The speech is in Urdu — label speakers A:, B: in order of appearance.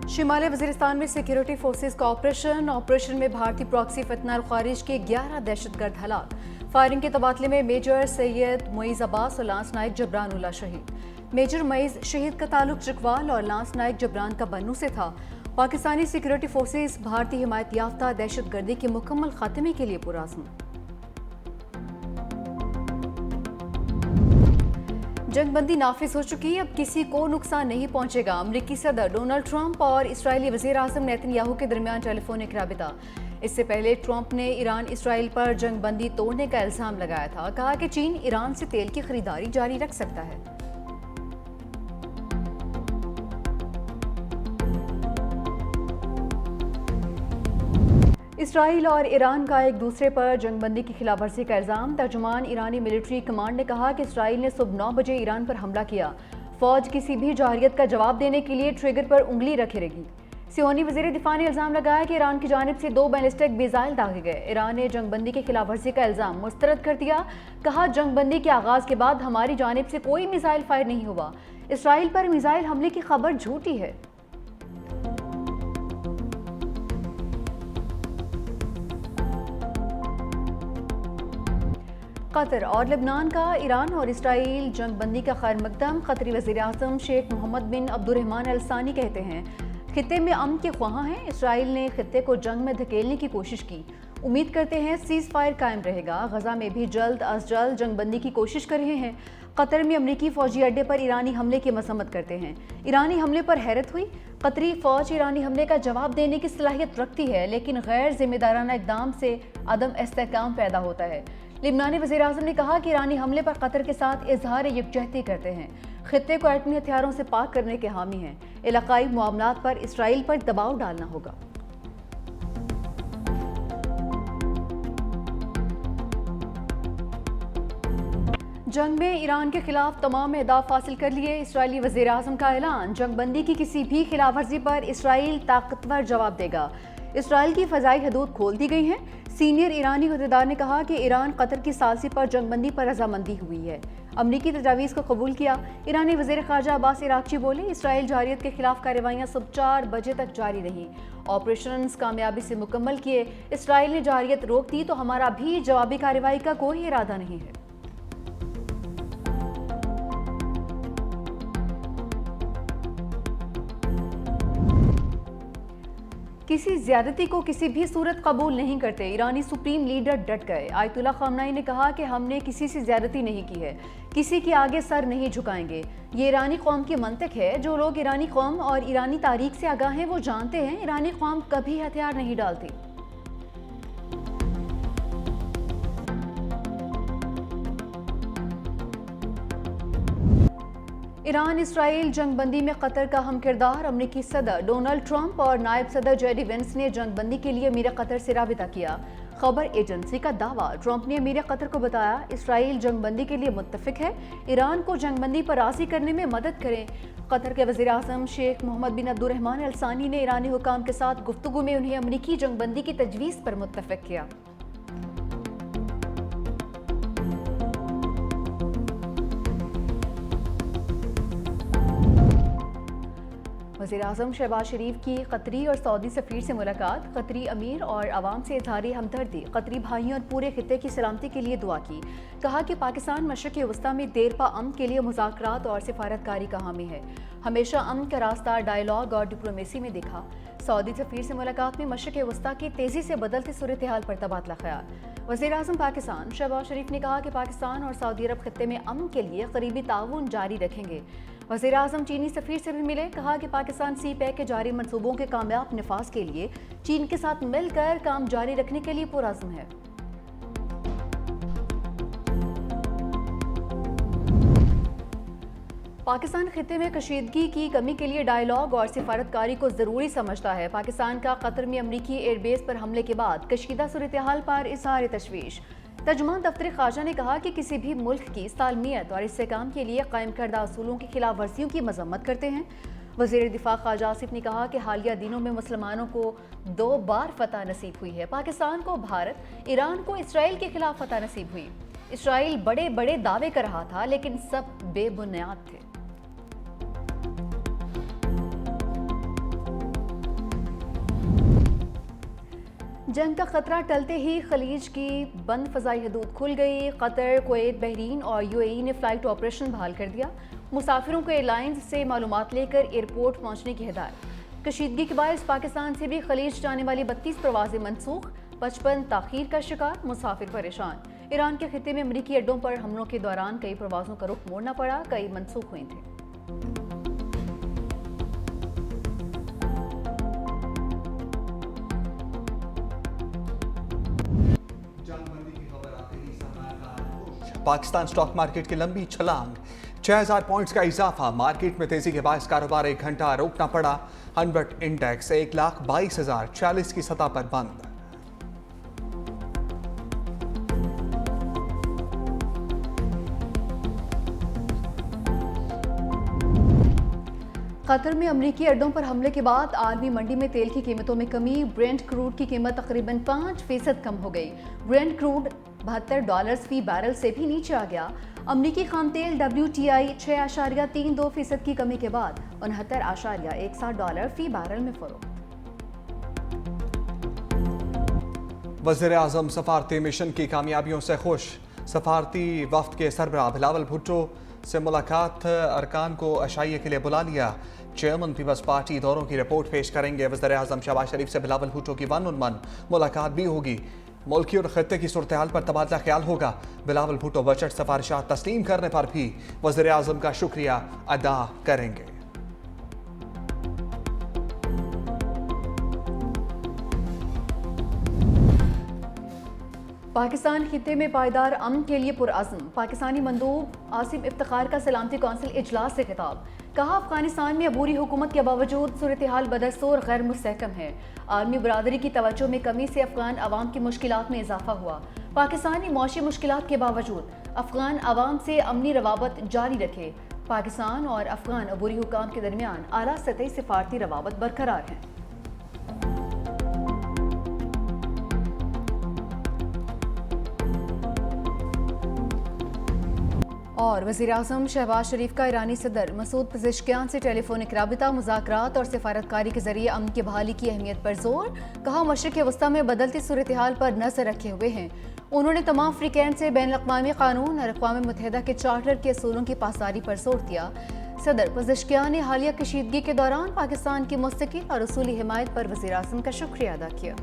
A: شمالی وزیرستان میں سیکیورٹی فورسز کا آپریشن میں بھارتی پراکسی فتنہ الخارج کے 11 دہشت گرد ہلاک۔ فائرنگ کے تبادلے میں میجر سید معیز عباس اور لانس نائک جبران اللہ شہید۔ میجر معیز شہید کا تعلق چکوال اور لانس نائک جبران کا بنو سے تھا۔ پاکستانی سیکیورٹی فورسز بھارتی حمایت یافتہ دہشت گردی کے مکمل خاتمے کے لیے پرعزم۔ جنگ بندی نافذ ہو چکی، اب کسی کو نقصان نہیں پہنچے گا۔ امریکی صدر ڈونلڈ ٹرمپ اور اسرائیلی وزیر اعظم نیتن یاہو کے درمیان ٹیلی فونک رابطہ۔ اس سے پہلے ٹرمپ نے ایران اسرائیل پر جنگ بندی توڑنے کا الزام لگایا تھا، کہا کہ چین ایران سے تیل کی خریداری جاری رکھ سکتا ہے۔ اسرائیل اور ایران کا ایک دوسرے پر جنگ بندی کی خلاف ورزی کا الزام۔ ترجمان ایرانی ملٹری کمانڈ نے کہا کہ اسرائیل نے صبح 9 بجے ایران پر حملہ کیا۔ فوج کسی بھی جارحیت کا جواب دینے کے لیے ٹریگر پر انگلی رکھے رہے گی۔ سیونی وزیر دفاع نے الزام لگایا کہ ایران کی جانب سے 2 بیلسٹک میزائل داغے گئے۔ ایران نے جنگ بندی کی خلاف ورزی کا الزام مسترد کر دیا، کہا جنگ بندی کے آغاز کے بعد ہماری جانب سے کوئی میزائل فائر نہیں ہوا۔ اسرائیل پر میزائل حملے کی خبر جھوٹی ہے۔ قطر اور لبنان کا ایران اور اسرائیل جنگ بندی کا خیر مقدم۔ قطری وزیر اعظم شیخ محمد بن عبد الرحمن ال ثانی کہتے ہیں خطے میں امن کے خواہاں ہیں۔ اسرائیل نے خطے کو جنگ میں دھکیلنے کی کوشش کی، امید کرتے ہیں سیز فائر قائم رہے گا۔ غزہ میں بھی جلد از جلد جنگ بندی کی کوشش کر رہے ہیں۔ قطر میں امریکی فوجی اڈے پر ایرانی حملے کی مذمت کرتے ہیں۔ ایرانی حملے پر حیرت ہوئی، قطری فوج ایرانی حملے کا جواب دینے کی صلاحیت رکھتی ہے، لیکن غیر ذمہ دارانہ اقدام سے عدم استحکام پیدا ہوتا ہے۔ لبنانی وزیر اعظم نے کہا کہ ایرانی حملے پر قطر کے ساتھ اظہار یکجہتی کرتے ہیں، خطے کو ایٹمی ہتھیاروں سے پاک کرنے کے حامی ہیں۔ علاقائی معاملات پر اسرائیل پر دباؤ ڈالنا ہوگا۔ جنگ میں ایران کے خلاف تمام اہداف حاصل کر لیے، اسرائیلی وزیر اعظم کا اعلان۔ جنگ بندی کی کسی بھی خلاف ورزی پر اسرائیل طاقتور جواب دے گا۔ اسرائیل کی فضائی حدود کھول دی گئی ہیں۔ سینئر ایرانی عہدیدار نے کہا کہ ایران قطر کی ثالثی پر جنگ بندی پر رضامندی ہوئی ہے، امریکی تجاویز کو قبول کیا۔ ایرانی وزیر خارجہ عباس عراقچی بولے اسرائیل جارحیت کے خلاف کارروائیاں صبح 4 بجے تک جاری رہیں، آپریشنز کامیابی سے مکمل کیے۔ اسرائیل نے جارحیت روک دی تو ہمارا بھی جوابی کارروائی کا کوئی ارادہ نہیں ہے۔ کسی زیادتی کو کسی بھی صورت قبول نہیں کرتے، ایرانی سپریم لیڈر ڈٹ گئے۔ آیت اللہ خامنہئی نے کہا کہ ہم نے کسی سے زیادتی نہیں کی ہے، کسی کے آگے سر نہیں جھکائیں گے۔ یہ ایرانی قوم کی منطق ہے۔ جو لوگ ایرانی قوم اور ایرانی تاریخ سے آگاہ ہیں وہ جانتے ہیں ایرانی قوم کبھی ہتھیار نہیں ڈالتی۔ ایران اسرائیل جنگ بندی میں قطر کا ہم کردار۔ امریکی صدر ڈونلڈ ٹرمپ اور نائب صدر جے ڈی وینس نے جنگ بندی کے لیے امیر قطر سے رابطہ کیا۔ خبر ایجنسی کا دعویٰ، ٹرمپ نے امیر قطر کو بتایا اسرائیل جنگ بندی کے لیے متفق ہے، ایران کو جنگ بندی پر راضی کرنے میں مدد کریں۔ قطر کے وزیر اعظم شیخ محمد بن عبد الرحمن ال ثانی نے ایرانی حکام کے ساتھ گفتگو میں انہیں امریکی جنگ بندی کی تجویز پر متفق کیا۔ وزیر اعظم شہباز شریف کی قطری اور سعودی سفیر سے ملاقات۔ قطری امیر اور عوام سے اظہار ہمدردی، قطری بھائیوں اور پورے خطے کی سلامتی کے لیے دعا کی۔ کہا کہ پاکستان مشرق وسطیٰ میں دیرپا امن کے لیے مذاکرات اور سفارتکاری کا حامی ہے، ہمیشہ امن کا راستہ ڈائیلاگ اور ڈپلومیسی میں دیکھا۔ سعودی سفیر سے ملاقات میں مشرق وسطیٰ کی تیزی سے بدلتے صورتحال پر تبادلہ خیال۔ وزیر اعظم پاکستان شہباز شریف نے کہا کہ پاکستان اور سعودی عرب خطے میں امن کے لیے قریبی تعاون جاری رکھیں گے۔ وزیر اعظم چینی سفیر سے بھی ملے، کہا کہ پاکستان سی پیک کے جاری منصوبوں کے کامیاب نفاذ کے لیے چین کے ساتھ مل کر کام جاری رکھنے کے لیے پرعزم ہے۔ پاکستان خطے میں کشیدگی کی کمی کے لیے ڈائیلاگ اور سفارتکاری کو ضروری سمجھتا ہے۔ پاکستان کا قطر میں امریکی ایئر بیس پر حملے کے بعد کشیدہ صورتحال پر اظہار تشویش۔ ترجمان دفتر خارجہ نے کہا کہ کسی بھی ملک کی سالمیت اور استحکام کے لیے قائم کردہ اصولوں کی خلاف ورزیوں کی مذمت کرتے ہیں۔ وزیر دفاع خارجہ آصف نے کہا کہ حالیہ دنوں میں مسلمانوں کو 2 بار فتح نصیب ہوئی ہے۔ پاکستان کو بھارت، ایران کو اسرائیل کے خلاف فتح نصیب ہوئی۔ اسرائیل بڑے بڑے دعوے کر رہا تھا لیکن سب بے بنیاد تھے۔ جنگ کا خطرہ ٹلتے ہی خلیج کی بند فضائی حدود کھل گئی۔ قطر، کویت، بحرین اور UAE نے فلائٹ آپریشن بحال کر دیا۔ مسافروں کو ایئر لائنز سے معلومات لے کر ایئرپورٹ پہنچنے کی ہدایت۔ کشیدگی کے باعث پاکستان سے بھی خلیج جانے والی 32 پروازیں منسوخ، 55 تاخیر کا شکار، مسافر پریشان۔ ایران کے خطے میں امریکی اڈوں پر حملوں کے دوران کئی پروازوں کا رخ موڑنا پڑا، کئی منسوخ ہوئی تھیں۔
B: پاکستان سٹاک مارکیٹ کی لمبی چھلانگ، 6000 پوائنٹس کا اضافہ، مارکیٹ میں تیزی کے باعث کاروبار 1 گھنٹہ روکنا پڑا۔ ہنبٹ انڈیکس 1,22,040 کی سطح پر بند۔
A: قطر میں امریکی اڈوں پر حملے کے بعد عالمی منڈی میں تیل کی قیمتوں میں کمی، برینٹ کروڈ کی قیمت تقریباً 5% کم ہو گئی۔ برینٹ کروڈ $72 فی بیرل سے بھی نیچے آ گیا۔ امریکی خام تیل WTI 6.32% کی کمی کے بعد $69.61 فی بیرل میں فروخت۔
B: وزیر اعظم سفارتی مشن کی کامیابیوں سے خوش، سفارتی وفد کے سربراہ بلاول بھٹو سے ملاقات، ارکان کو عشائیے کے لیے بلا لیا۔ چیئرمین پیپلز پارٹی دوروں کی رپورٹ پیش کریں گے۔ وزیر اعظم شہباز شریف سے بلاول بھٹو کی 1 on 1 ملاقات بھی ہوگی۔ ملکی اور خطے کی صورتحال پر تبادلہ خیال ہوگا۔ بلاول بھٹو بجٹ سفارشات تسلیم کرنے پر بھی وزیر اعظم کا شکریہ ادا کریں گے۔
A: پاکستان خطے میں پائیدار امن کے لیے پرعزم، پاکستانی مندوب عاصم افتخار کا سلامتی کونسل اجلاس سے خطاب۔ کہا افغانستان میں عبوری حکومت کے باوجود صورتحال بدستور غیر مستحکم ہے۔ عالمی برادری کی توجہ میں کمی سے افغان عوام کی مشکلات میں اضافہ ہوا۔ پاکستانی معاشی مشکلات کے باوجود افغان عوام سے امنی روابط جاری رکھے۔ پاکستان اور افغان عبوری حکام کے درمیان اعلیٰ سطحی سفارتی روابط برقرار ہیں۔ اور وزیر اعظم شہباز شریف کا ایرانی صدر مسعود پزشکیان سے ٹیلی فونک رابطہ، مذاکرات اور سفارتکاری کے ذریعے امن کی بحالی کی اہمیت پر زور۔ کہا مشرق وسطیٰ میں بدلتی صورتحال پر نظر رکھے ہوئے ہیں۔ انہوں نے تمام فریقین سے بین الاقوامی قانون اور اقوام متحدہ کے چارٹر کے اصولوں کی پاسداری پر زور دیا۔ صدر پزشکیان نے حالیہ کشیدگی کے دوران پاکستان کی مستقل اور اصولی حمایت پر وزیر اعظم کا شکریہ ادا کیا۔